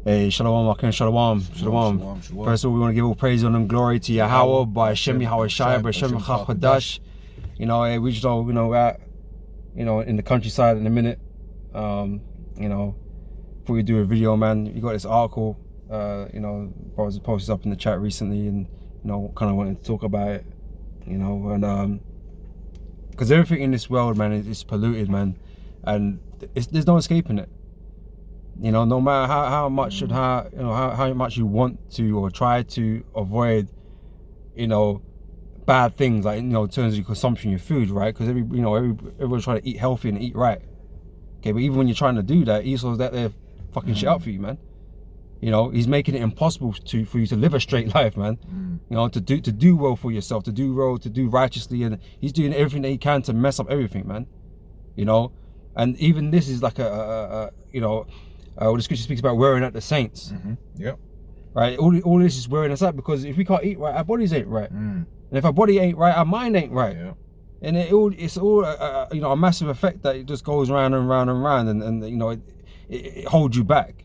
Hey, Shalom, Akim, Shalom, Shalom. First of all, we want to give all praise and glory to Yahweh, by Hashem Yahawashi, by Hashem Chachadash. You know, hey, we just all, out, in the countryside in a minute. Before we do a video, man, you got this article, brothers posted up in the chat recently, and, kind of wanted to talk about it, and, because everything in this world, man, is polluted, man, and there's no escaping it. No matter how much and how much you want to or try to avoid, bad things, like, in terms of your consumption of your food, right? Because everyone's trying to eat healthy and eat right. Okay, but even when you're trying to do that, Esau's out there fucking shit up for you, man. He's making it impossible for you to live a straight life, man. To do well for yourself, to do well, to do righteously, and he's doing everything that he can to mess up everything, man. And even this is like the scripture speaks about wearing out the saints. Yep. Right. All this is wearing us out, because if we can't eat right, our bodies ain't right, and if our body ain't right, our mind ain't right. Yeah. And it's all a massive effect that it just goes round and round and round, and it holds you back,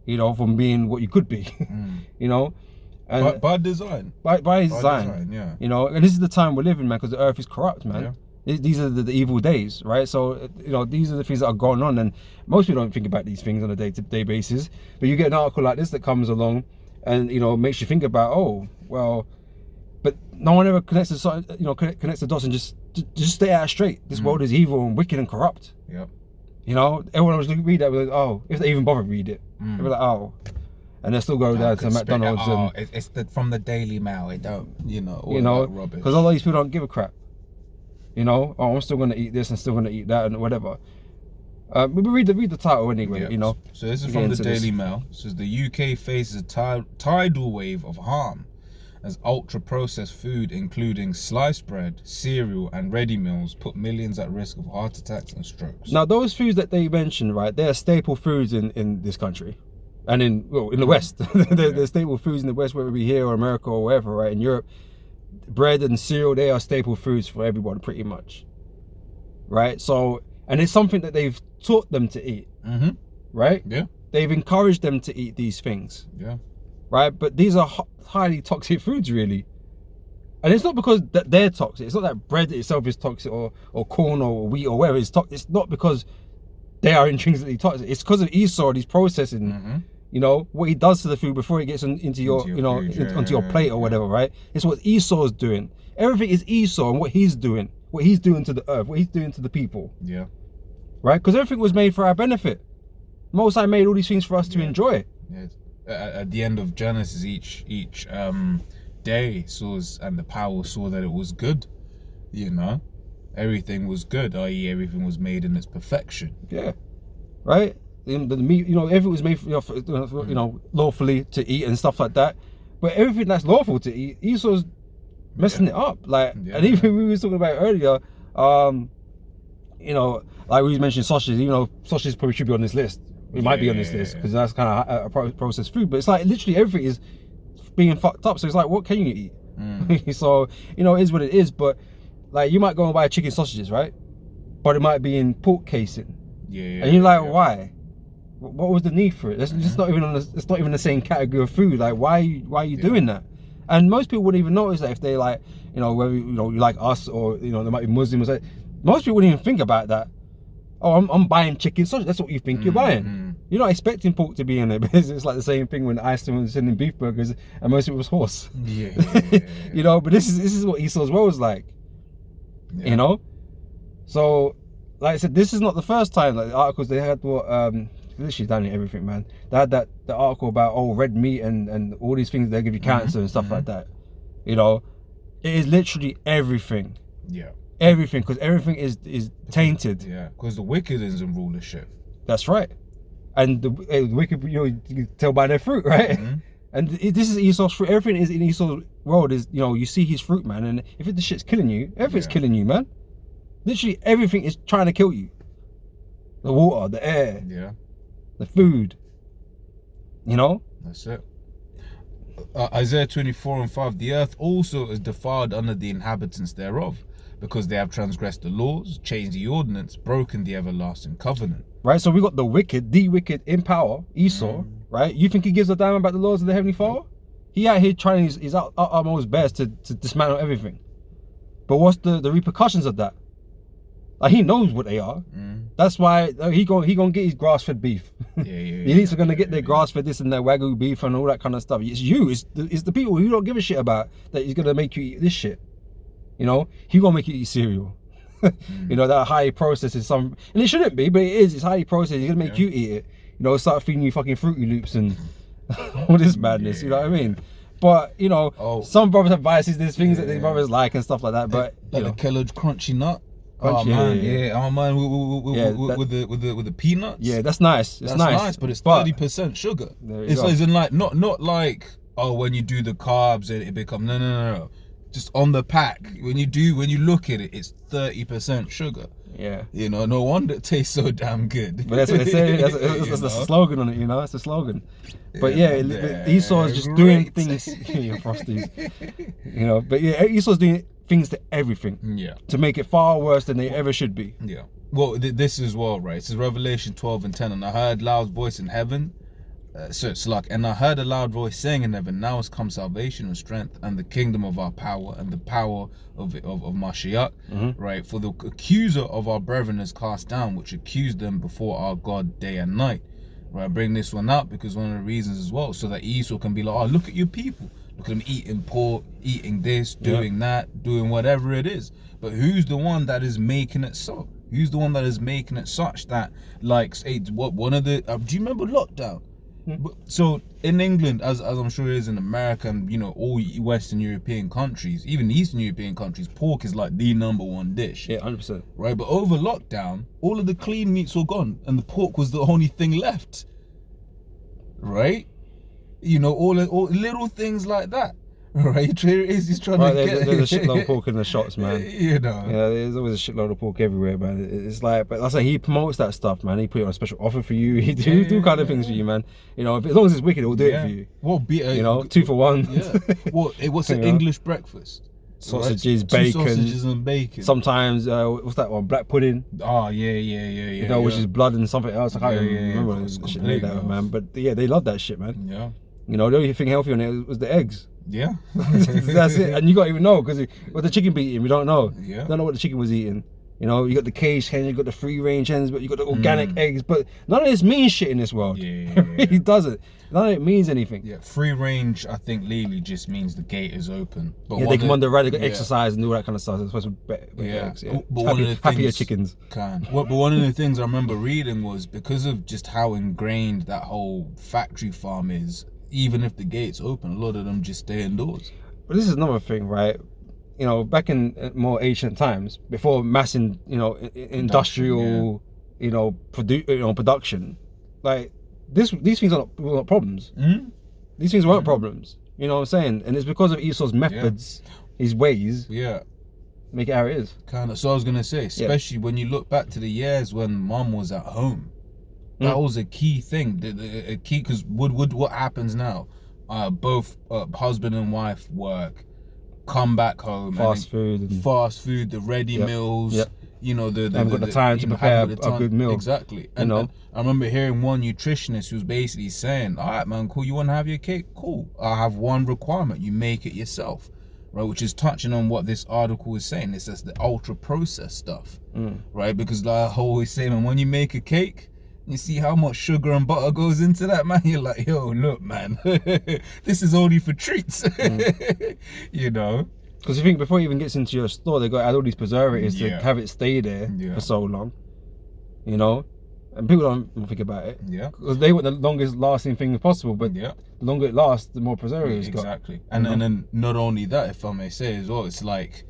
from being what you could be. And by design. By design. Yeah. And this is the time we're living, man, because the earth is corrupt, man. Yeah. These are the evil days, right? So these are the things that are going on, and most people don't think about these things on a day-to-day basis. But you get an article like this that comes along, and makes you think about, oh well, but no one ever connects the dots and just stay out straight. This world is evil and wicked and corrupt. Yep. Everyone was read that, like, oh, if they even bother to read it, they were like, oh, and they still go down to McDonald's it's from the Daily Mail. It don't, rubbish. Because a lot of these people don't give a crap. Oh, I'm still gonna eat this and still gonna eat that and whatever. But read the title anyway. Yeah. So this is from the Daily Mail. It says the UK faces a tidal wave of harm as ultra-processed food, including sliced bread, cereal, and ready meals, put millions at risk of heart attacks and strokes. Now, those foods that they mentioned, right? They're staple foods in this country, and in the West. they're staple foods in the West, whether it be here or America or wherever, right? In Europe, bread and cereal, they are staple foods for everyone, pretty much, right? So, and it's something that they've taught them to eat, right? Yeah. They've encouraged them to eat these things. Yeah. Right? But these are highly toxic foods, really. And it's not because that they're toxic. It's not that bread itself is toxic, or corn or wheat or whatever is toxic. It's not because they are intrinsically toxic. It's because of Esau, he's processing, what he does to the food before it gets into your your plate or whatever, right? It's what Esau's doing. Everything is Esau and what he's doing to the earth, what he's doing to the people. Yeah. Right? Because everything was made for our benefit. Most High made all these things for us to enjoy. Yes. At the end of Genesis, each day and the power saw that it was good. Everything was good, i.e., everything was made in its perfection. Yeah. Right? The meat, everything was made lawfully to eat and stuff like that. But everything that's lawful to eat, Esau's messing it up. And even we were talking about earlier, like we mentioned sausages. Even though sausages probably should be on this list, it might be on this list because that's kind of a processed food. But it's like literally everything is being fucked up. So it's like, what can you eat? So it is what it is. But like, you might go and buy chicken sausages, right? But it might be in pork casing. And you're like, why? What was the need for it? It's not even it's not even the same category of food. Like, why are you doing that? And most people wouldn't even notice that if they like, whether you like us or they might be Muslims. Like, most people wouldn't even think about that. Oh, I'm buying chicken sausage. That's what you think you're buying. You're not expecting pork to be in it, because it's like the same thing when Iceland was sending beef burgers and most of it was horse. But this is what Esau's world was like. So, like I said, this is not the first time. Like, the articles they had literally done everything, man. They had the article about red meat and all these things that give you cancer and stuff like that. It is literally everything. Yeah. Everything, because everything is tainted. Yeah, because the wicked is in rulership. That's right. And the wicked, you can tell by their fruit, right? And this is Esau's fruit. Everything is in Esau's world is, you see his fruit, man. And if the shit's killing you, everything's killing you, man. Literally everything is trying to kill you. The water, the air, the food. That's it. Isaiah 24:5. The earth also is defiled under the inhabitants thereof, because they have transgressed the laws, changed the ordinance, broken the everlasting covenant. Right, so we got the wicked in power, Esau, right? You think he gives a damn about the laws of the Heavenly Father? He out here trying his utmost best to dismantle everything. But what's the repercussions of that? Like, he knows what they are. That's why he gonna get his grass-fed beef. The elites are gonna get their grass-fed this and their Wagyu beef and all that kind of stuff. It's you, it's the people who don't give a shit about that he's gonna make you eat this shit. You know, he gonna make you eat cereal. You know, that highly processed is some, and it shouldn't be, but it is. It's highly processed. He's gonna make you eat it. You know, start feeding you fucking Fruity Loops and all this madness. You know what I mean? But you know, some brothers have biases. There's things that their brothers like and stuff like that. But like the Kellogg's Crunchy Nut. Crunchy, Oh man, with the peanuts. Yeah, that's nice. It's that's nice, but it's 30% sugar. It's as in like not like when you do the carbs it becomes no. Just on the pack, when you look at it, it's 30% sugar. Yeah. You know, no wonder it tastes so damn good. But that's what they say. That's the slogan on it, you know. It's a slogan. But yeah, Esau's just doing things. Yeah, Frosties. You know, but yeah, Esau's doing things to everything. Yeah. To make it far worse than they ever should be. Yeah. Well, this as well, right? This is Revelation 12:10, and I heard loud voice in heaven. So it's like, and I heard a loud voice saying in heaven, now has come salvation and strength and the kingdom of our power and the power of Mashiach, right? For the accuser of our brethren is cast down, which accused them before our God day and night. Right, I bring this one up because one of the reasons as well, so that Esau can be like, oh, look at your people. Look at them eating pork, eating this, doing that, doing whatever it is. But who's the one that is making it so? Who's the one that is making it such that, like, say, what one of the, do you remember lockdown? So in England, as I'm sure it is in America and, you know, all Western European countries, even Eastern European countries, pork is like the #1 dish. Yeah, 100%. Right, but over lockdown, all of the clean meats were gone and the pork was the only thing left. Right? You know, all little things like that. Right, he's trying to get. There's a shitload of pork in the shots, man. You know. Yeah, there's always a shitload of pork everywhere, man. It's like, but that's like he promotes that stuff, man. He put it on a special offer for you. He do kind of things for you, man. You know, as long as it's wicked, he'll do it for you. Well, you know, 2 for 1. Yeah. Well, what's an English breakfast? Sausages, right? bacon. Sausages and bacon. Sometimes, what's that one? Black pudding. Oh yeah. You know, which is blood and something else. I can't remember the shit made that, man. But yeah, they love that shit, man. Yeah. You know, the only thing healthy on it was the eggs. Yeah. That's it. And you don't even know, because what the chicken be eating, we don't know. Yeah. Don't know what the chicken was eating. You know, you got the caged hens, you got the free range hens, but you got the organic eggs. But none of this means shit in this world. Yeah. It really doesn't. None of it means anything. Yeah, free range, I think, legally just means the gate is open. But yeah, they come under radical exercise and all that kind of stuff. It's supposed to be eggs. Yeah. But one of the happier things, chickens. But one of the things I remember reading was because of just how ingrained that whole factory farm is, even if the gate's open, a lot of them just stay indoors. But this is another thing, right? You know, back in more ancient times, before industrial, production, like these things were not problems. These things weren't problems. You know what I'm saying? And it's because of Esau's methods, his ways. Yeah. Make it how it is. Kind of. So I was gonna say, especially when you look back to the years when Mum was at home, that was a key thing. A key, because what happens now? Both husband and wife work, come back home, fast food, the ready meals. You know, haven't got the time to prepare a good meal. Exactly. And I remember hearing one nutritionist who was basically saying, all right, man, cool, you want to have your cake? Cool. I have one requirement. You make it yourself. Right, which is touching on what this article is saying. It says the ultra processed stuff. Right? Because like I always say, man, when you make a cake, you see how much sugar and butter goes into that, man. You're like, yo, look, man, this is only for treats. You know? Because you think before it even gets into your store, they got to add all these preservatives to have it stay there for so long. You know? And people don't think about it. Yeah. Because they want the longest lasting thing possible, but the longer it lasts, the more preservatives got. Exactly. And then not only that, if I may say as well, it's like,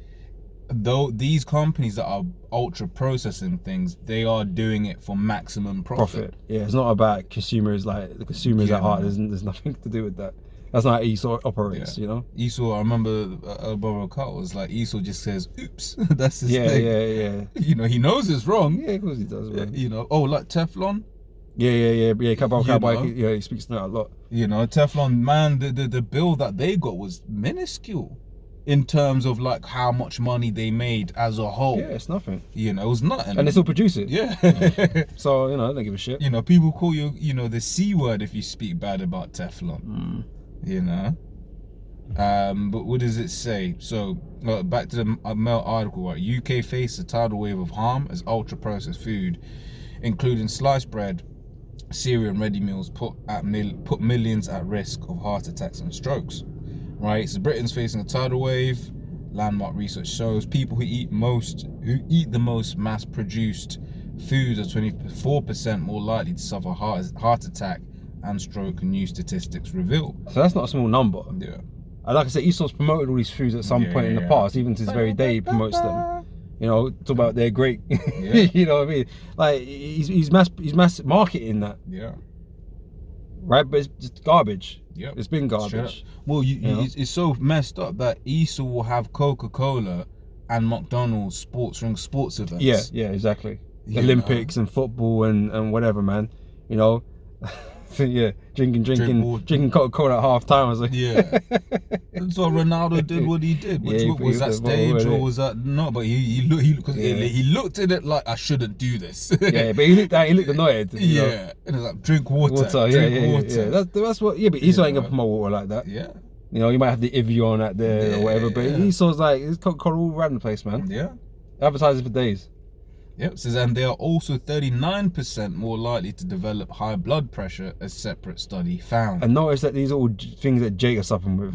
though these companies that are ultra processing things, they are doing it for maximum profit. Yeah, it's not about consumers, like the consumers at heart. There's nothing to do with that. That's not how Esau operates, you know? Esau, I remember Brother Carl was like, Esau just says, oops, that's his thing. Yeah. You know, he knows it's wrong. Yeah, of course he does, man. You know, like Teflon? Yeah, Cowboy, he speaks to that a lot. You know, Teflon, man, the bill that they got was minuscule. in terms of like how much money they made as a whole. Yeah, it's nothing. You know, it was nothing. And they still produce it. Yeah. So, you know, I don't give a shit. You know, people call you, you know, the C word if you speak bad about Teflon. You know? But what does it say? So, back to the Mail article, right? UK faced a tidal wave of harm as ultra-processed food, including sliced bread, cereal and ready meals, put millions at risk of heart attacks and strokes. Right? So Britain's facing a tidal wave. Landmark research shows people who eat the most mass-produced foods are 24% more likely to suffer heart attack and stroke, new statistics reveal. So that's not a small number. Yeah. And like I said, Esau's promoted all these foods at some point in the past, even to this very day he promotes them. You know, talk about they're great. You know what I mean? Like he's mass marketing that. Yeah. Right, but it's just garbage. Yeah. It's been garbage. Well, it's so messed up that Esau will have Coca-Cola and McDonald's sports events. Yeah, exactly. Olympics and football and whatever, man. You know. Yeah, drinking Coca-Cola at half time. I was like, yeah. So Ronaldo did what he did. Was that stage or was that not? But he looked at it like, I shouldn't do this. Yeah, but he looked annoyed. Yeah, know? And it's like, drink water. Drink water. Yeah. That's what. Yeah, but Esau ain't gonna promote water like that. Yeah. You know, you might have the Evian out there or whatever, but Esau's like, it's Coca-Cola all around the place, man. Yeah. Advertising for days. Yep, it says, and they are also 39% more likely to develop high blood pressure, a separate study found. And notice that these are all things that Jake is suffering with.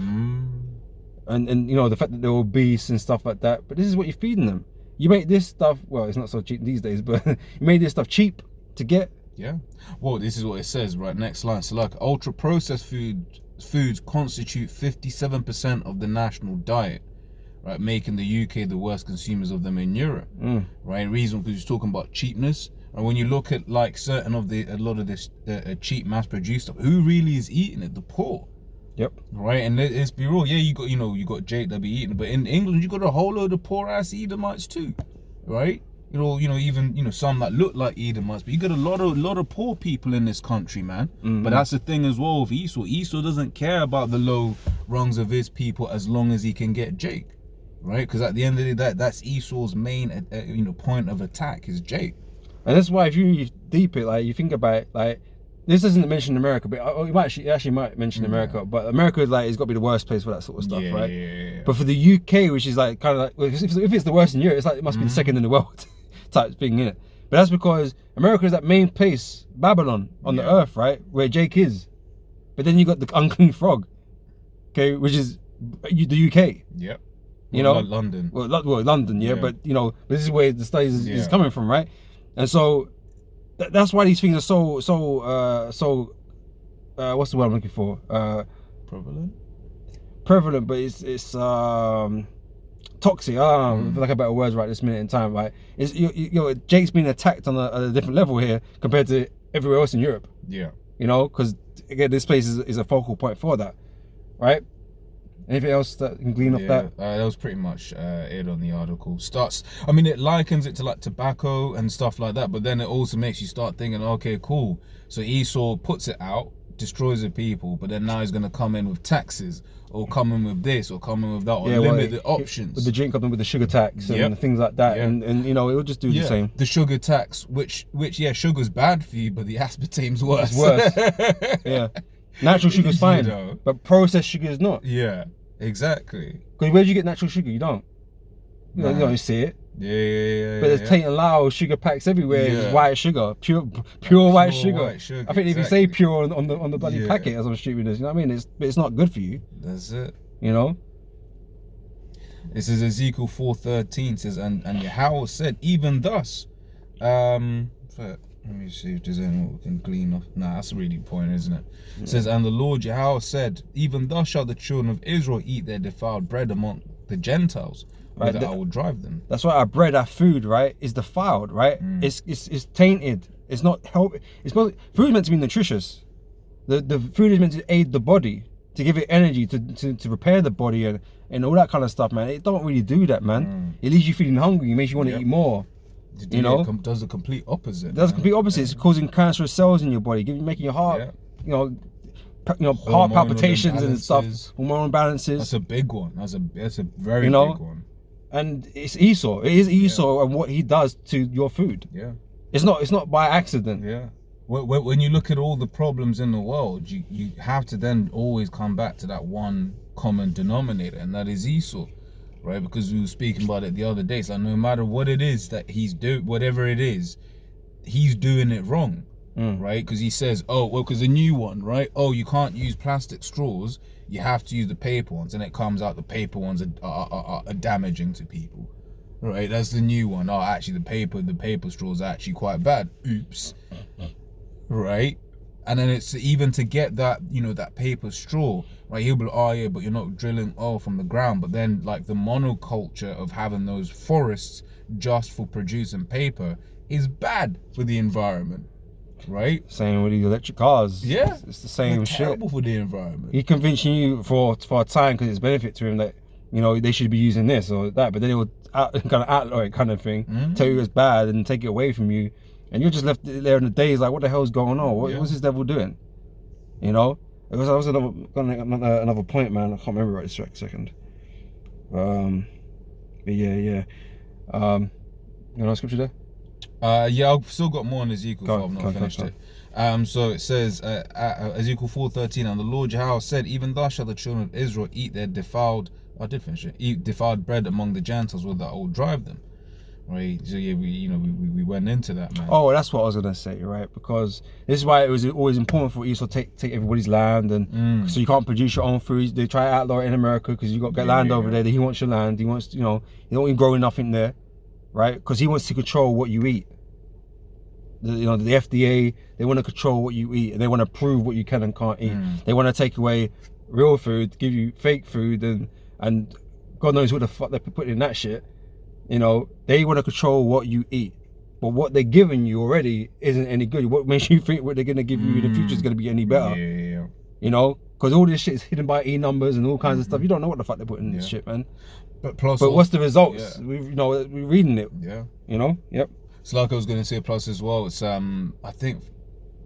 And you know, the fact that they're obese and stuff like that, but this is what you're feeding them. You make this stuff, well, it's not so cheap these days, but you made this stuff cheap to get. Yeah. Well, this is what it says, right? Next line. So like ultra-processed foods constitute 57% of the national diet. Right, making the UK the worst consumers of them in Europe. Right, reason because you're talking about cheapness. And when you look at like a lot of this cheap mass-produced stuff, who really is eating it? The poor. Yep. Right, and let's be real. Yeah, you got Jake that be eating it, but in England you got a whole load of poor ass Edomites too. Right. Even some that look like Edomites, but you got a lot of poor people in this country, man. But that's the thing as well with Esau. Esau doesn't care about the low rungs of his people as long as he can get Jake. Right, because at the end of the day, that's Esau's main, point of attack is Jake. And that's why if you deep it, like you think about it, like this doesn't mention America, but it actually might mention America. But America is it's got to be the worst place for that sort of stuff, right? Yeah. But for the UK, which is like kind of like, well, if it's the worst in Europe, it's like it must be the second in the world type thing, innit? But that's because America is that main place, Babylon on the earth, right, where Jake is. But then you got the unclean frog, okay, which is the UK. Yep. You know, London. Well, London, but this is where the studies is coming from, right? And so that's why these things are so what's the word I'm looking for? Prevalent, but it's toxic. I feel like a better words right this minute in time, right? It's Jake's being attacked on a different level here compared to everywhere else in Europe. Yeah. You know, because again, this place is a focal point for that, right? Anything else that you can glean off that? That was pretty much it on the article. It likens it to like tobacco and stuff like that, but then it also makes you start thinking, okay, cool. So Esau puts it out, destroys the people, but then now he's going to come in with taxes, or come in with this, or come in with that, or limit the options. With the drink coming with the sugar tax and things like that, and it'll just do the same. The sugar tax, which sugar's bad for you, but the aspartame's worse. It's worse. Yeah. Natural sugar's fine, but processed sugar is not. Yeah, exactly. Because where do you get natural sugar? You don't. You don't see it. Yeah. But there's Tate and Lyle sugar packs everywhere. It's white sugar, pure white sugar. I think if you say pure on the bloody packet, as I'm stupid as, you know what I mean? It's not good for you. That's it. You know. It says Ezekiel 4:13 says, and Yahweh said, even thus. Let me see if there's anyone we can glean off. Nah, that's really pointing, isn't it? It says, and the Lord Yahweh said, even thus shall the children of Israel eat their defiled bread among the Gentiles, whither I will drive them. That's why our bread, our food, right, is defiled, right? It's tainted. It's not food is meant to be nutritious. The food is meant to aid the body, to give it energy, to repair the body and all that kind of stuff, man. It don't really do that, man. It leaves you feeling hungry. It makes you want to eat more. Does the complete opposite. It does the complete opposite. It's causing cancerous cells in your body, making your heart, heart palpitations and stuff, imbalances. hormonal imbalances. That's a big one. That's a very You know? big one. And it's Esau. It is Esau and what he does to your food. Yeah. It's not by accident. Yeah. When you look at all the problems in the world, you have to then always come back to that one common denominator, and that is Esau, right? Because we were speaking about it the other day. So no matter what it is that he's doing, whatever it is, he's doing it wrong, right? Because he says, oh, well, because the new one, right? Oh, you can't use plastic straws. You have to use the paper ones, and it comes out the paper ones are damaging to people, right? That's the new one. Oh, actually, the paper straws are actually quite bad. Oops. Right? And then it's even to get that, that paper straw, right? He'll be like, oh yeah, but you're not drilling oil from the ground. But then like the monoculture of having those forests just for producing paper is bad for the environment, right? Same with these electric cars. Yeah. It's the same They're shit. terrible for the environment. He convincing you for a time because it's benefit to him that, they should be using this or that, but then it will outlaw it kind of thing, tell you it's bad and take it away from you. And you're just left there in the days like, what the hell's going on? What's this devil doing? It was another point, man. I can't remember right this second. But yeah. Scripture there? Yeah, I've still got more on Ezekiel, so I've not finished it. So it says, Ezekiel 4:13, and the Lord Yahweh said, even thus shall the children of Israel eat their defiled bread among the Gentiles, where I will drive them. Right, so yeah, we went into that, man. Oh, that's what I was gonna say, right? Because this is why it was always important for Esau to take everybody's land, and so you can't produce your own food. They try to outlaw it in America because you got to get land over there. He wants your land. He wants, you don't want you growing nothing there, right? Because he wants to control what you eat. The FDA, they want to control what you eat, and they want to prove what you can and can't eat. They want to take away real food, give you fake food, and God knows what the fuck they're putting in that shit. They want to control what you eat, but what they're giving you already isn't any good. What makes you think what they're going to give you in the future is going to be any better? Yeah. Because all this shit is hidden by numbers and all kinds of stuff. You don't know what the fuck they're putting in this shit, man. But what's the results? Yeah. We're reading it. Yeah. Yep. So like I was going to say, plus as well, it's I think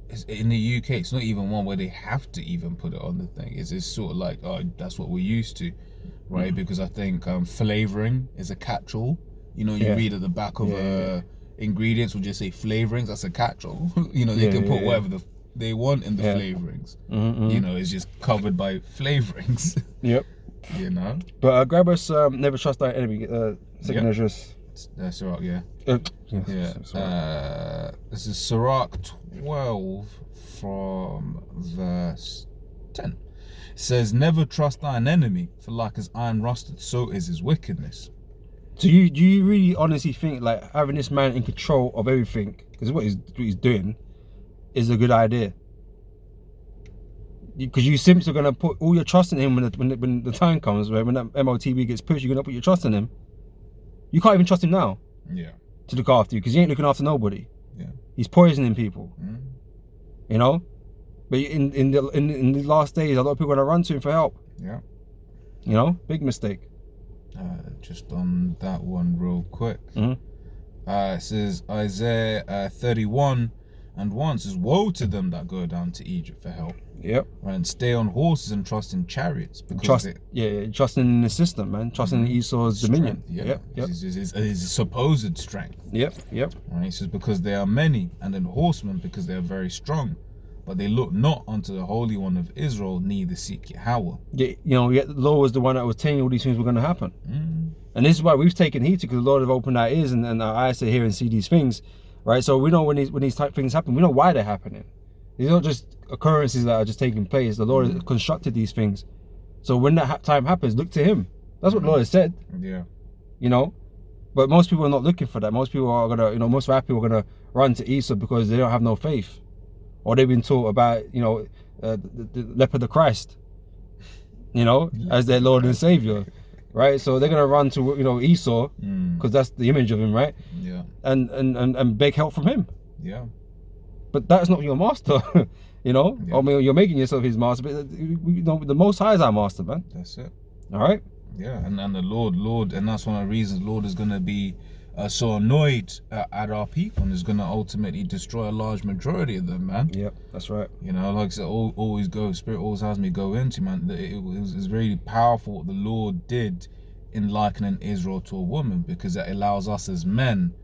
it's in the UK, it's not even one where they have to even put it on the thing. It's sort of like, oh, that's what we're used to, right? Because I think flavoring is a catch-all. You read at the back of ingredients will just say flavorings. That's a catch-all. They can put whatever they want in the flavorings. It's just covered by flavorings. Yep. But grab us. Never trust thy enemy. Second address. That's right. Yeah. This is Sirach 12 from verse 10. It says, "Never trust thine enemy, for like as iron rusted, so is his wickedness." So do you really honestly think like having this man in control of everything, because what he's doing, is a good idea? Because you simply are gonna put all your trust in him when the time comes, right? When that MOTB gets pushed, you're gonna put your trust in him. You can't even trust him now. Yeah. To look after you, because he ain't looking after nobody. Yeah. He's poisoning people. But in the last days, a lot of people are gonna run to him for help. Yeah. Big mistake. Just on that one real quick. It says Isaiah 31:1 says, "Woe to them that go down to Egypt for help." Yep. And stay on horses and trust in chariots. Trusting in the system, man. Trusting in Esau's dominion. Yeah. Yep. His supposed strength. Yep. Right. It says, because they are many, and then horsemen because they are very strong. But they look not unto the Holy One of Israel, neither seek Yahweh. Yet the Lord was the one that was telling you all these things were going to happen. And this is why we've taken heed to, because the Lord have opened our ears and our eyes to hear and see these things, right? So we know when these type things happen, we know why they're happening. These are not just occurrences that are just taking place. The Lord has constructed these things. So when that time happens, look to Him. That's what the Lord has said. Yeah. But most people are not looking for that. Most people are gonna, most of our people are gonna run to Esau because they don't have no faith. Or they've been taught about, the leper of Christ, as their Lord and Savior, right? So they're gonna run to, Esau, because that's the image of him, right? Yeah. And beg help from him. Yeah. But that's not your master, Yeah. I mean, you're making yourself his master, but the Most High is our master, man. That's it. All right. Yeah, and the Lord, and that's one of the reasons Lord is gonna be so annoyed at our people, and is going to ultimately destroy a large majority of them, man. Yep, that's right. You know, like I said, Spirit always has me go into, man. It was really powerful what the Lord did in likening Israel to a woman, because it allows us as men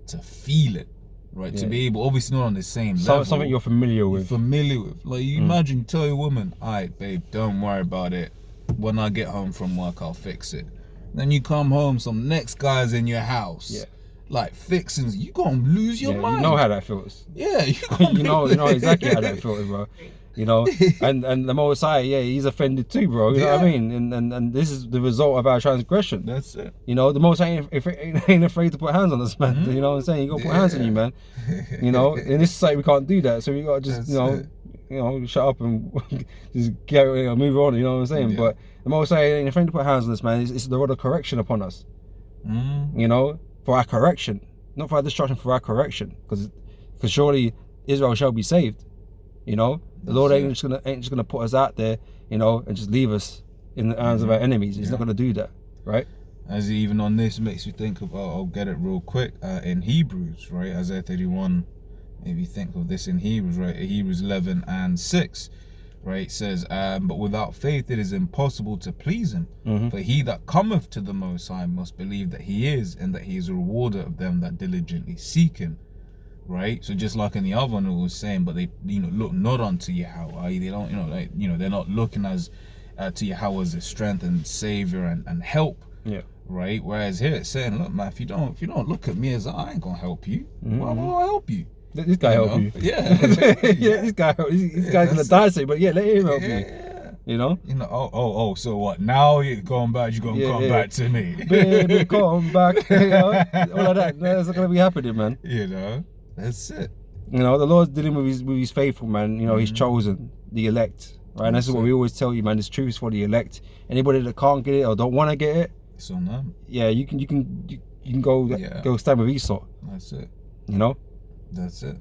to feel it, right? Yeah. To be able, obviously not on the same level. Something you're familiar with. Like, you imagine, tell your woman, all right, babe, don't worry about it. When I get home from work, I'll fix it. Then you come home, some next guy's in your house. Yeah. Like fixing, you gonna lose your mind. You know how that feels. Yeah, you know exactly how that feels, bro. You know, and the Most High, he's offended too, bro. You know what I mean? And this is the result of our transgression. That's it. You know, the Most High ain't afraid to put hands on us, man. You know what I'm saying? You gotta put hands on you, man. You know, in this society we can't do that, so we gotta just shut up and just move on. You know what I'm saying? But the Most High ain't afraid to put hands on us, man. It's the rod of correction upon us. You know. For our correction, not for our destruction, for our correction, because surely Israel shall be saved. You know, the Lord ain't just gonna put us out there, you know, and just leave us in the hands of our enemies. He's not gonna do that, right? As even on this makes you think of, I'll get it real quick, in Hebrews, right? Isaiah 31, maybe think of this in Hebrews, right? Hebrews 11:6. Right, it says, but without faith it is impossible to please him. For he that cometh to the Most High must believe that he is, and that he is a rewarder of them that diligently seek him. Right? So just like in the other one it was saying, but they look not unto Yahweh. They don't, they're not looking as to Yahweh as a strength and savior and help. Yeah. Right? Whereas here it's saying, look, man, if you don't look at me as I ain't gonna help you. Why will I help you? This guy help you. Yeah. This guy's gonna die, say, but let him help you. You know? So what? Now you're going back, you're gonna come back to me. Baby, come back. You know? All of that. That's not gonna be happening, man. You know? That's it. You know, the Lord's dealing with his faithful, man. You know, he's chosen, the elect. Right? And that's what we always tell you, man. This truth is for the elect. Anybody that can't get it or don't want to get it, it's on them. Yeah, you can go stand with Esau. That's it. You know? That's it.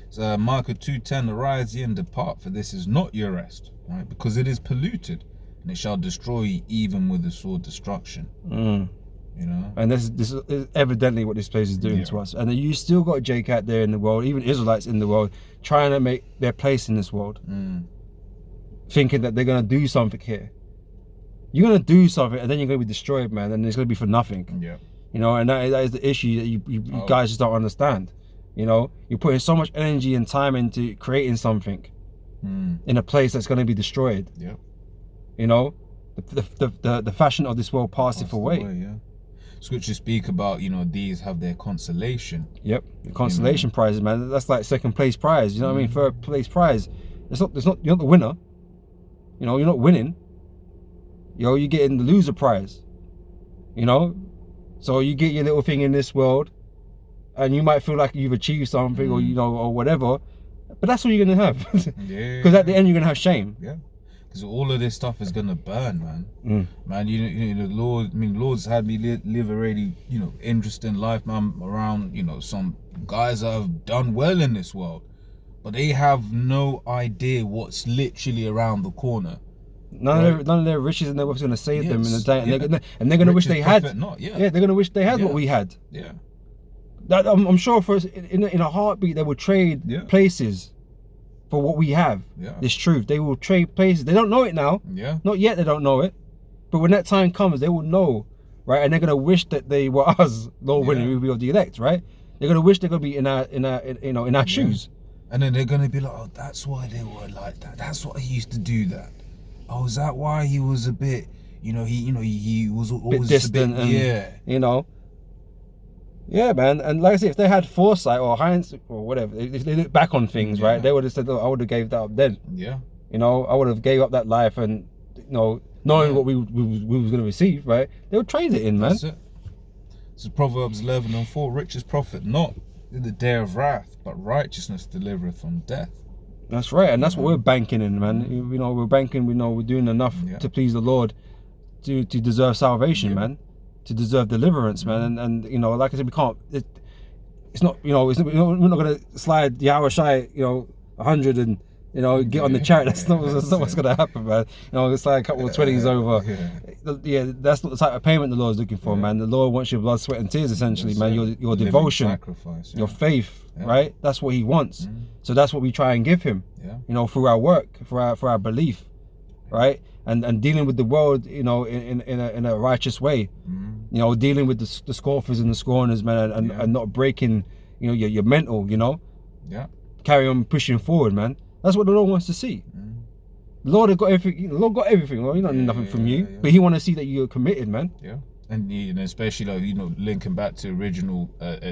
So Micah 2:10, arise ye and depart, for this is not your rest, right? Because it is polluted, and it shall destroy you even with the sword destruction. You know? And this is evidently what this place is doing to us. And you still got Jake out there in the world, even Israelites in the world, trying to make their place in this world. Thinking that they're gonna do something here. You're gonna do something and then you're gonna be destroyed, man, and it's gonna be for nothing. Yeah. You know, and that is the issue that you guys just don't understand. You know, you're putting so much energy and time into creating something in a place that's going to be destroyed. Yeah. You know, the fashion of this world passeth away. Yeah. Scriptures speak about, these have their consolation. Yep. The consolation prizes, man. That's like second place prize. You know what I mean? Third place prize. You're not the winner. You know, you're not winning. You're getting the loser prize. You know, so you get your little thing in this world. And you might feel like you've achieved something, or or whatever, but that's what you're gonna have. Because at the end you're gonna have shame. Yeah. Because all of this stuff is gonna burn, man. Man, the Lord. I mean, the Lord's had me live a really, interesting life, man. Around, some guys that have done well in this world, but they have no idea what's literally around the corner. None of their riches and their wealth is gonna save them in the day, and they're gonna wish they had. They're gonna wish they had what we had. Yeah. That I'm sure for us, in a heartbeat they will trade places for what we have. Yeah. This truth, they will trade places. They don't know it now. Yeah. Not yet. They don't know it, but when that time comes, they will know, right? And they're gonna wish that they were us, Lord willing, we will be of the elect, right? They're gonna wish they're gonna be in our shoes. And then they're gonna be like, oh, that's why they were like that. That's why he used to do that. Oh, is that why he was a bit, he was always distant, a bit, and, Yeah, man, and like I said, if they had foresight or hindsight or whatever, if they look back on things, right, they would have said, look, I would have gave that up then. Yeah. I would have gave up that life and, knowing what we was going to receive, right, they would trade it in, man. That's it. This is Proverbs 11:4, riches profit not in the day of wrath, but righteousness delivereth from death. That's right, and that's what we're banking in, man. We're banking, we're doing enough to please the Lord to deserve salvation, man. To deserve deliverance, man, and like I said, we can't. It's not, we're not gonna slide Yahweh Shai, 100 and get on the chariot. That's not what's gonna happen, man. It's like a couple of 20s over. that's not the type of payment the Lord is looking for, man. The Lord wants your blood, sweat, and tears, essentially, man. Your devotion, sacrifice, your faith, right? That's what He wants. So that's what we try and give Him, you know, through our work, for our belief, right? And dealing with the world, you know, in a righteous way, you know, dealing with the scoffers and the scorners, man, and not breaking, you know, your mental, you know. Carry on pushing forward, man. That's what the Lord wants to see. The Lord has got everything. The Lord got everything. Well, He don't need nothing from you, but He want to see that you're committed, man. And you know, especially like, you know, linking back to original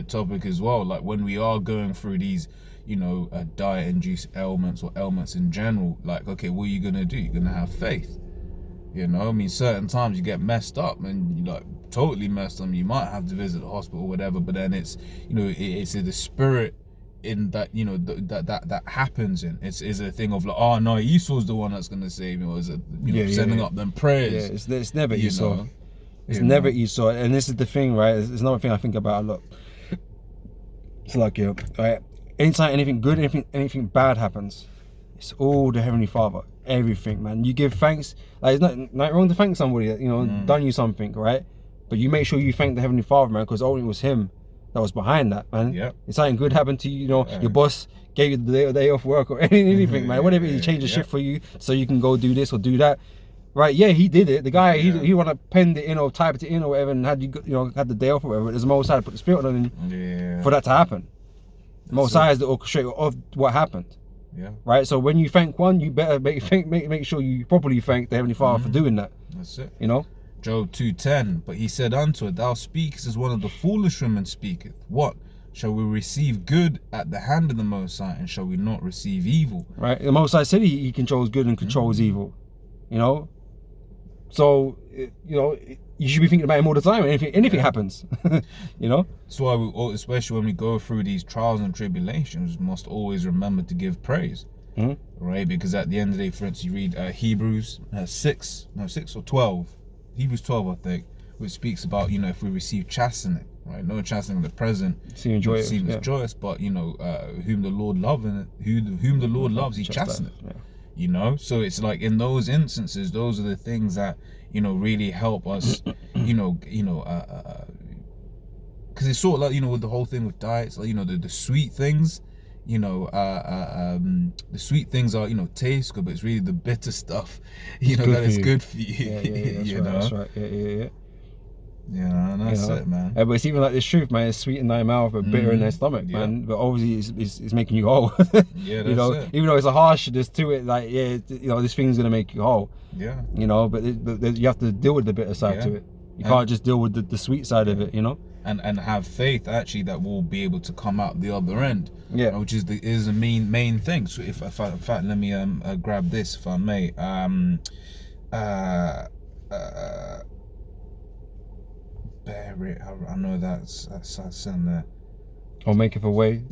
topic as well. Like when we are going through these, you know, diet-induced ailments or ailments in general. Like, okay, what are you gonna do? You're gonna have faith. You know, I mean, certain times you get messed up and you like totally messed up. You might have to visit the hospital or whatever. But then it's, you know, it's the spirit in that, you know, that happens in it's a thing of like, oh no, Esau's the one that's gonna save me, or is it, you know, sending up them prayers. It's never Esau. It's never Esau. And this is the thing, right? It's another thing I think about a lot. It's like, right, anytime anything good, anything bad happens, it's all the Heavenly Father. Everything, man. You give thanks. Like, it's not wrong to thank somebody that, you know, done you something, right? But you make sure you thank the Heavenly Father, man, because only it was Him that was behind that, man. If something good happened to you, you know, your boss gave you the day off work or anything, man. Whatever, He changed the shift for you so you can go do this or do that. Right? Yeah, He did it. The guy, he want to pen it in or type it in or whatever, and had the day off or whatever. There's Most High to put the Spirit on him for that to happen. Most High is the orchestrator of what happened. Right. So when you thank one, you better make sure you properly thank the Heavenly Father for doing that. That's it. You know. Job 2:10. But he said unto it, Thou speakest as one of the foolish women speaketh. What? Shall we receive good at the hand of the Most High, and shall we not receive evil? Right. The Most High said He controls good and controls evil. You know. So you know, you should be thinking about Him all the time. Anything happens. You know. That's why we, especially when we go through these trials and tribulations, we must always remember to give praise. Right? Because at the end of the day, for instance, you read Hebrews 6 or 12. Hebrews 12, I think, which speaks about, you know, if we receive chastening, right? No chastening in the present seems joyous, but you know, whom the Lord loves, He chasteneth. You know, so it's like in those instances, those are the things that, you know, really help us, you know, because it's sort of like, you know, with the whole thing with diets, like, you know, the sweet things, you know, the sweet things are, you know, taste good, but it's really the bitter stuff, you know, that is good for you. You know, that's right. Yeah, and that's it, man. But it's even like this truth, man. It's sweet in thy mouth, but bitter in thy stomach, man. But obviously, it's making you whole. You know, even though it's a harshness to it, like, you know, this thing's gonna make you whole. You know, but you have to deal with the bitter side to it. You can't just deal with the sweet side of it, you know. And have faith actually that we'll be able to come out the other end. Which is the main thing. So if in fact, let me grab this if I may. Bear it. I know that's in there. Or make it a way.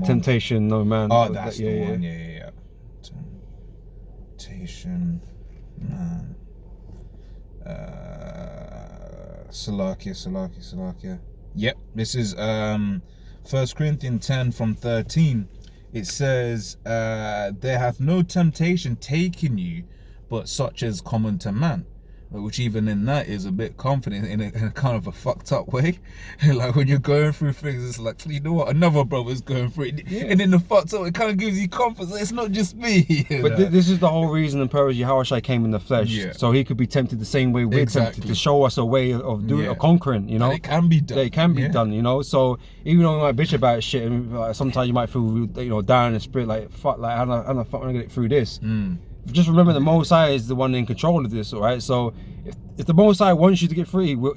Temptation, no man. Oh, that's the one. Yeah. Temptation, man. Salakia. Yep. This is 1 Corinthians 10 from 13. It says, there hath no temptation taken you, but such as common to man. Which even in that is a bit confident in a kind of a fucked up way. Like when you're going through things, it's like, you know what, another brother's going through it. And in the fucked up, it kind of gives you confidence. It's not just me. But this is the whole reason and purpose Yahushua came in the flesh. So He could be tempted the same way we're tempted, to show us a way of doing or conquering, you know. And it can be done. It can be done, you know. So even though you might bitch about shit, and sometimes you might feel, you know, down in the spirit, like, fuck, like, how the fuck am I gonna get through this? Just remember the Most High is the one in control of this, all right? So if the Most High wants you to get free, He will.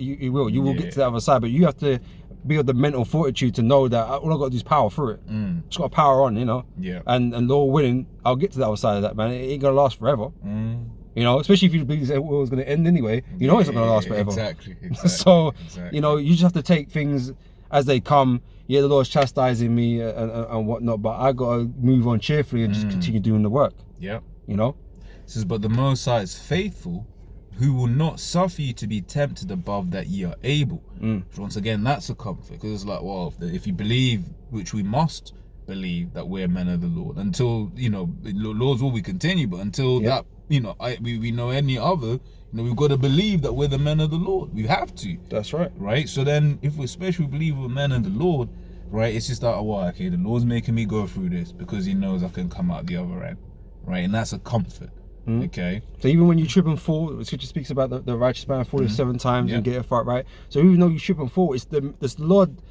You will get to the other side, but you have to be of the mental fortitude to know that all I've got to do is power through it. Just got to power on, you know? And Lord willing, I'll get to the other side of that, man. It ain't going to last forever. You know, especially if you believe it was going to end anyway. You know it's not going to last forever. Exactly. So, you know, you just have to take things as they come. Yeah, the Lord's chastising me and whatnot, but I got to move on cheerfully and just continue doing the work. You know? It says, but the Most High is faithful, who will not suffer you to be tempted above that ye are able. Which once again, that's a comfort, because it's like, well, if you believe, which we must believe that we're men of the Lord. Until, you know, laws will we continue, but until that, you know, we know any other, you know, we've got to believe that we're the men of the Lord. We have to. That's right. Right? So then, if we especially believe we're men of the Lord, right, it's just like, oh, well, okay, the Lord's making me go through this because he knows I can come out the other end. Right? And that's a comfort. Okay. So even when you trip and fall, the scripture speaks about the righteous man falling 7 times and get a fight, right? So even though you trip and fall, it's the Lord,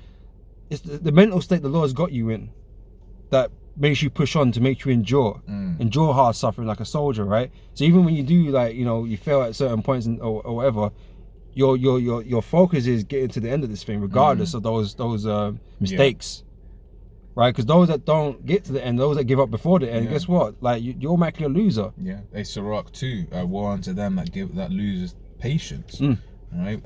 it's the mental state the Lord's got you in that makes you push on, to make you endure hard suffering like a soldier, right? So even when you do, like, you know, you fail at certain points or whatever, your focus is getting to the end of this thing, regardless of those mistakes. Right, because those that don't get to the end, those that give up before the end, guess what? Like, you're automatically a loser. Yeah, a Sirach 2, woe unto them that loses patience. Right,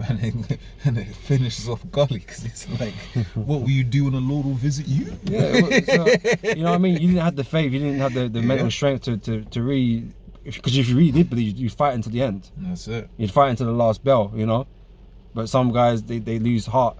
and it finishes off gully because it's like, what will you do when the Lord will visit you? Yeah, so, you know what I mean. You didn't have the faith, you didn't have the mental strength to really, because if you really did believe, you'd fight until the end. That's it. You'd fight until the last bell, you know. But some guys they lose heart,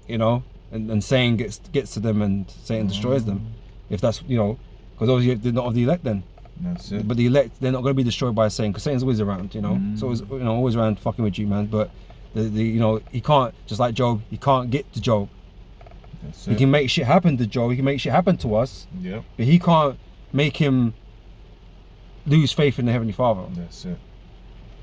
you know. And Satan gets to them, and Satan destroys them. If that's, you know, because obviously they're not of the elect then. That's it. But the elect, they're not going to be destroyed by Satan, because Satan's always around, you know. So it's, you know, always around fucking with you, man. But the you know, he can't, just like Job, he can't get to Job. That's it. He can make shit happen to Job. He can make shit happen to us. Yeah. But he can't make him lose faith in the Heavenly Father. That's it.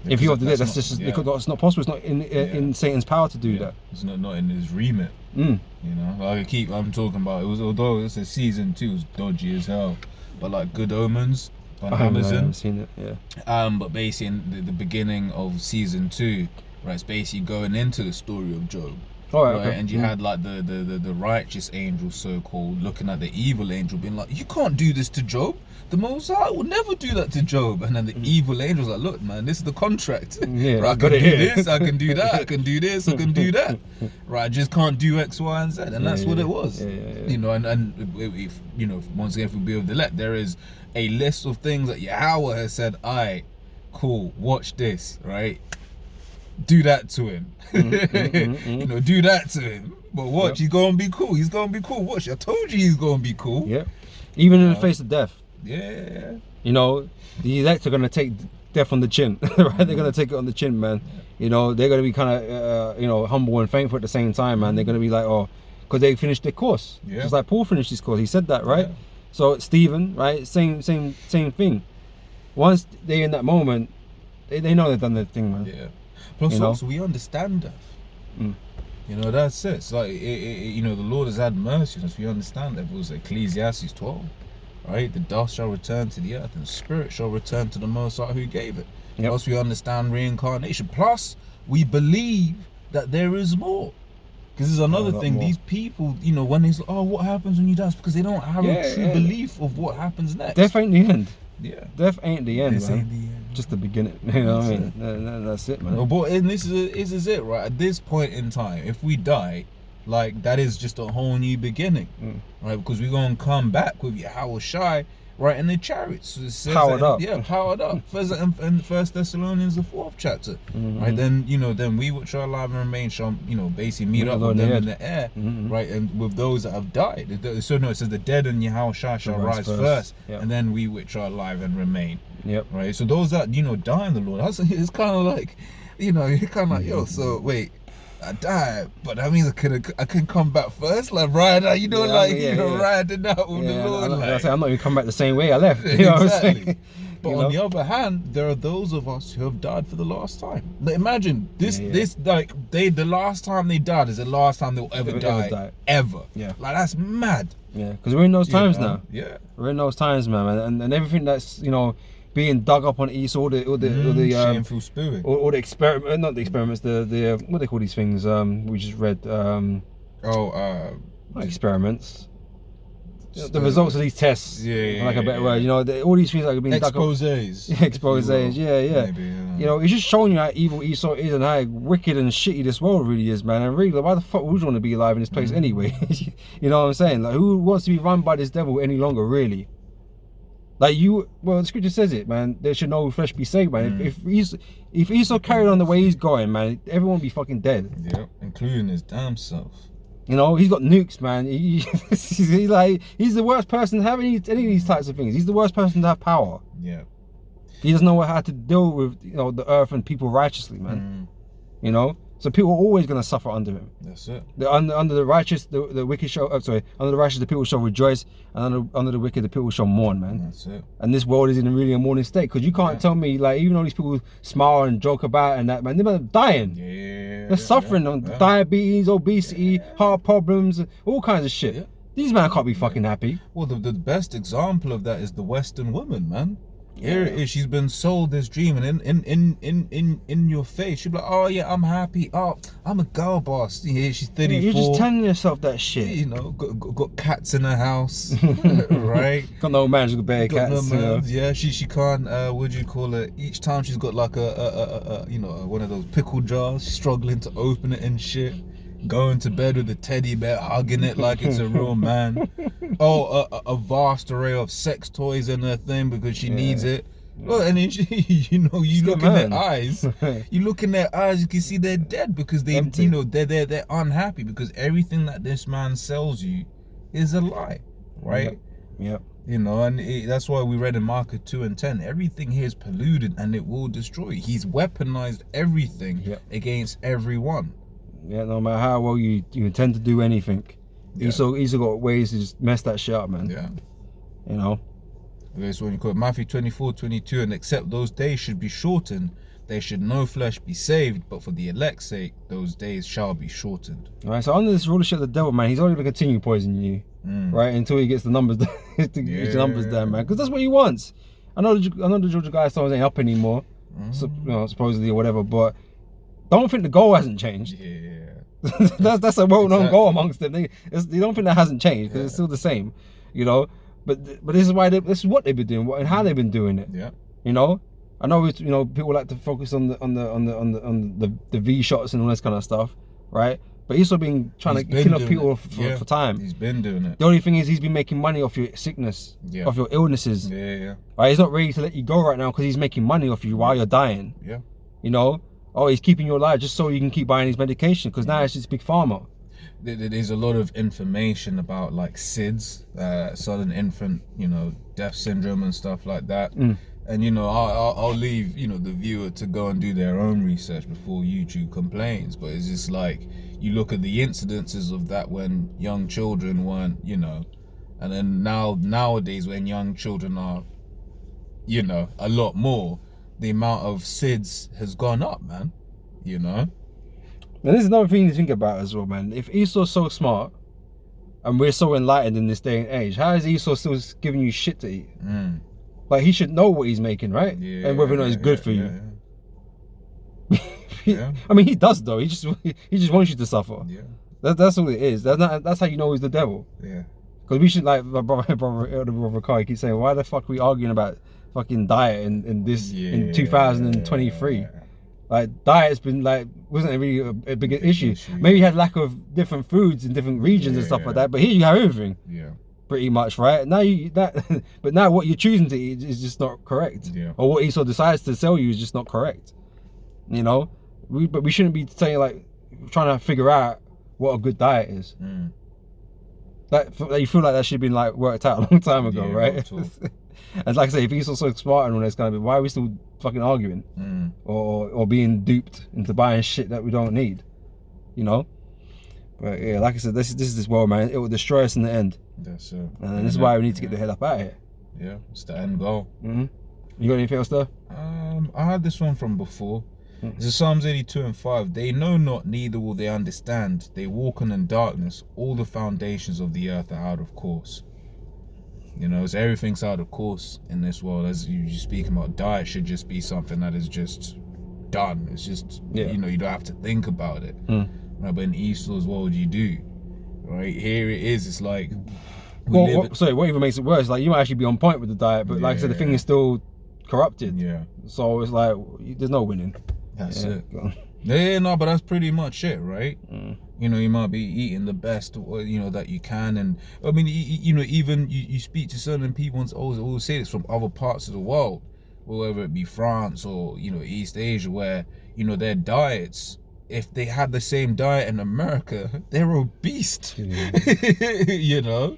If you have to do that, that's just it's not possible. It's not in Satan's power to do that. It's not in his remit. You know, like I'm talking about. It was, although it's a season 2, it was dodgy as hell, but like Good Omens on Amazon. I haven't seen it. Yeah. But basically in the beginning of season 2, right, it's basically going into the story of Job. Right, okay. okay. And you had like the righteous angel, so-called, looking at the evil angel, being like, you can't do this to Job. The Most High would never do that to Job. And then the evil angel's like, look, man, this is the contract. Yeah, right, I can do this, I can do that, I can do this, I can do that. Right, I just can't do X, Y, and Z. And that's what it was. You know, and if, you know, once again, if we be of the elect, there is a list of things that Yahweh has said, alright, cool, watch this, right? Do that to him. You know, do that to him. But watch, he's gonna be cool. He's gonna be cool. Watch, I told you he's gonna be cool. Yeah. Even in the face of death. Yeah. You know, the elect are gonna take death on the chin, right? They're gonna take it on the chin, man. You know, they're gonna be kind of, you know, humble and thankful at the same time, man. They're gonna be like, oh, because they finished their course. Just like Paul finished his course. He said that, right? So Stephen, right? Same thing. Once they're in that moment, they know they've done their thing, man. Yeah. Plus, also, we understand death. You know, that's it. It's like, you know, the Lord has had mercy on us. We understand that. It was Ecclesiastes 12, right? The dust shall return to the earth, and the spirit shall return to the Most High who gave it. Plus, we understand reincarnation. Plus, we believe that there is more. Because there's another thing. These people, you know, when they say, oh, what happens when you die? It's because they don't have a true belief of what happens next. Death ain't the end. Yeah. Death ain't the end, This man. ain't the end. Just the beginning. You know what I mean? That's it, man. No, but and this is it, right? At this point in time, if we die, like, that is just a whole new beginning, right? Because we're gonna come back with Yahweh Shai, right, in the chariots. So it says powered up. Yeah, powered up. In 1 Thessalonians, the 4th chapter, right? Then, you know, then we which are alive and remain shall, you know, basically meet up with them in the air, right? And with those that have died. So no, it says the dead and Yahweh Shai shall rise first, and then we which are alive and remain. Right. So those that, you know, die in the Lord, it's kind of like, you know, you're kind of like, yo, so wait, I died, but that means I can come back first, like ride out, you know, riding out with the Lord. I'm not even coming back the same way I left. You know what I'm saying? But on the other hand, there are those of us who have died for the last time. Like, imagine this, like, the last time they died is the last time they'll ever die. Ever. Yeah. Like, that's mad. Yeah, because we're in those times now. Yeah. We're in those times, man, and everything that's, you know, being dug up on East, all the shameful spirit, all the experiment, not the experiments, the what they call these things? We just read. Not experiments. The results of these tests, like a better word, you know, all these things that are being exposés. Exposés, yeah. Maybe, you know, it's just showing you how evil Esau is and how wicked and shitty this world really is, man. And really, like, why the fuck would you want to be alive in this place anyway? You know what I'm saying? Like, who wants to be run by this devil any longer, really? Like, well, the scripture says it, man. There should no flesh be saved, man. If Esau carried on the way he's going, man, everyone would be fucking dead. Yeah, including his damn self. You know, he's got nukes, man. He's like, he's the worst person to have any of these types of things. He's the worst person to have power. Yeah. He doesn't know how to deal with, you know, the earth and people righteously, man. You know, so people are always gonna suffer under him. That's it. Under the righteous, the wicked shall. Under the righteous, the people shall rejoice, and under the wicked, the people shall mourn, man. That's it. And this world is in really a mourning state, because you can't tell me, like, even though these people smile and joke about and that, man, they're dying. Yeah. They're suffering on diabetes, obesity, heart problems, all kinds of shit. These men can't be fucking happy. Well, the best example of that is the Western woman, man. Here it is. She's been sold this dream, and in your face, she'll be like, "Oh yeah, I'm happy. Oh, I'm a girl boss." Yeah, she's 34. Yeah, you're just telling yourself that shit. You know, got cats in her house, right? Got no man, she's got bare cats. No man. Yeah, she can't. What do you call it? Each time she's got like a you know, one of those pickle jars, she's struggling to open it and shit. Going to bed with a teddy bear, hugging it like it's a real man. Oh, a vast array of sex toys in her thing because she needs it. Well, and then you know, you look in their eyes. You look in their eyes, you can see they're dead because they, you know, they're unhappy because everything that this man sells you is a lie, right? Yep. You know, and that's why we read in Mark 2:10, everything here is polluted and it will destroy you. He's weaponized everything against everyone. Yeah, no matter how well you intend to do anything, he's got ways to just mess that shit up, man. Yeah. You know? Okay, so when you quote Matthew 24:22, and except those days should be shortened, there should no flesh be saved, but for the elect's sake, those days shall be shortened. Alright, so under this rulership of the devil, man, he's only going to continue poisoning you, right, until he gets the numbers, get the numbers down, man, because that's what he wants. I know the Georgia Guidestones ain't up anymore, so, you know, supposedly or whatever, but don't think the goal hasn't changed. Yeah. that's a well-known goal amongst them. They don't think that hasn't changed because it's still the same, you know. But this is why this is what they've been doing and how they've been doing it. Yeah. You know, I know it's, you know, people like to focus on the V shots and all this kind of stuff, right? But he's also been trying to kill off people for time. He's been doing it. The only thing is he's been making money off your sickness, off your illnesses. Yeah. Right? He's not ready to let you go right now because he's making money off you while you're dying. Yeah. You know. Oh, he's keeping you alive just so you can keep buying his medication because now it's just big pharma. There's a lot of information about like SIDS, sudden infant, you know, death syndrome and stuff like that. And you know, I'll leave, you know, the viewer to go and do their own research before YouTube complains. But it's just like you look at the incidences of that when young children weren't, you know, and then nowadays when young children are, you know, a lot more. The amount of SIDS has gone up, man. You know? Now, this is another thing to think about as well, man. If Esau's so smart and we're so enlightened in this day and age, how is Esau still giving you shit to eat? Like, he should know what he's making, right? Yeah, and whether or not it's good for you. Yeah. I mean, he does, though. He just wants you to suffer. Yeah. That's all it is. That's how you know he's the devil. Yeah. Because we should, like, my brother Kai keeps saying, why the fuck are we arguing about fucking diet in 2023? Like, diet's been like, wasn't really a big issue. Maybe you had lack of different foods in different regions and stuff like that, but here you have everything. Yeah. Pretty much, right? Now but now what you're choosing to eat is just not correct. Yeah. Or what Esau decides to sell you is just not correct. You know? But we shouldn't be saying, like, trying to figure out what a good diet is. That you feel like that should have been like worked out a long time ago, right? And like I say, if he's so smart and all this kind of bit, why are we still fucking arguing or being duped into buying shit that we don't need? You know. But yeah, like I said, this is this world, man. It will destroy us in the end. That's it. And this is why we need to get the hell up out of here. Yeah, it's the end goal. You got anything else there? I had this one from before. This is Psalms 82:5. They know not, neither will they understand. They walk on in darkness. All the foundations of the earth are out of course. You know, so everything's out of course in this world. As you speak about, diet should just be something that is just done. It's just, you know, you don't have to think about it. Right, but in Esau's world, you do. Right, here it is. It's like, sorry, what even makes it worse? Like, you might actually be on point with the diet, but like I said, the thing is still corrupted. Yeah. So it's like there's no winning. That's it. Yeah, no, but that's pretty much it, right? You know, you might be eating the best, you know, that you can, and I mean, you know, even you speak to certain people and always say this from other parts of the world, whether it be France or, you know, East Asia, where, you know, their diets if they had the same diet in America, they're obese. You know?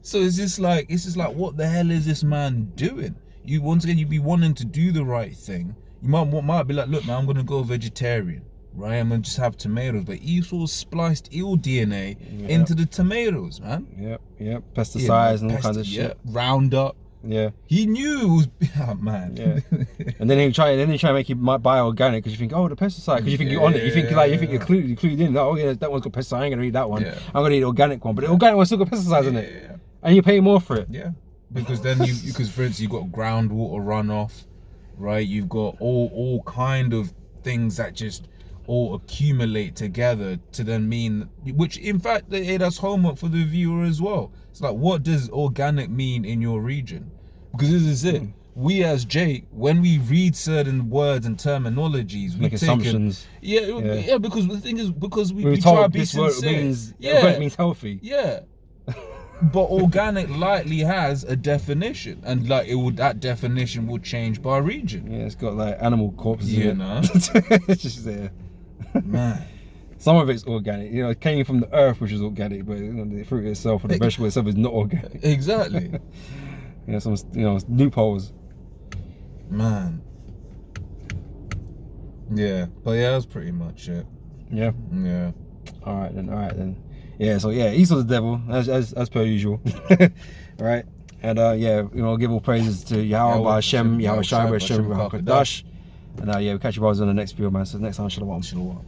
So it's just like, what the hell is this man doing? You, once again, you be wanting to do the right thing. You might be like, look, man, I'm gonna go vegetarian, right? I'm gonna just have tomatoes, but you sort of spliced eel DNA into the tomatoes, man. Yep. Pesticides and all kinds of shit. Roundup. Yeah. He knew it was, oh, man. Yeah. And then he try to make you buy organic because you think, oh, the pesticide, because you think you're on it. You think you're clued in. Like, oh yeah, that one's got pesticide. I ain't gonna eat that one. I'm gonna eat the organic one, but the organic one's still got pesticides in it. Yeah. And you pay more for it. Yeah. Because then because for instance, you've got groundwater runoff, right? You've got all kind of things that just all accumulate together to then mean, which in fact that's homework for the viewer as well. It's like, what does organic mean in your region? Because this is it. We as Jake, when we read certain words and terminologies, we make assumptions. Yeah, because the thing is, because we told try to be this sincere. word means organic means healthy. Yeah. But organic likely has a definition, and like that definition will change by region. Yeah, it's got like animal corpses you in know? it. It's just there. Man. Some of it's organic, you know, it came from the earth, which is organic, but you know, the fruit itself or the vegetable itself is not organic. Exactly. Some loopholes. Man. Yeah, but yeah, that's pretty much it. Yeah. Yeah. All right then. Yeah, so yeah, Esau the devil, as per usual. Right? And give all praises to Yahweh Hashem, Yahweh Shai, Hashem, Rahakadash. And we'll catch you guys on the next video, man. So next time, Shalom.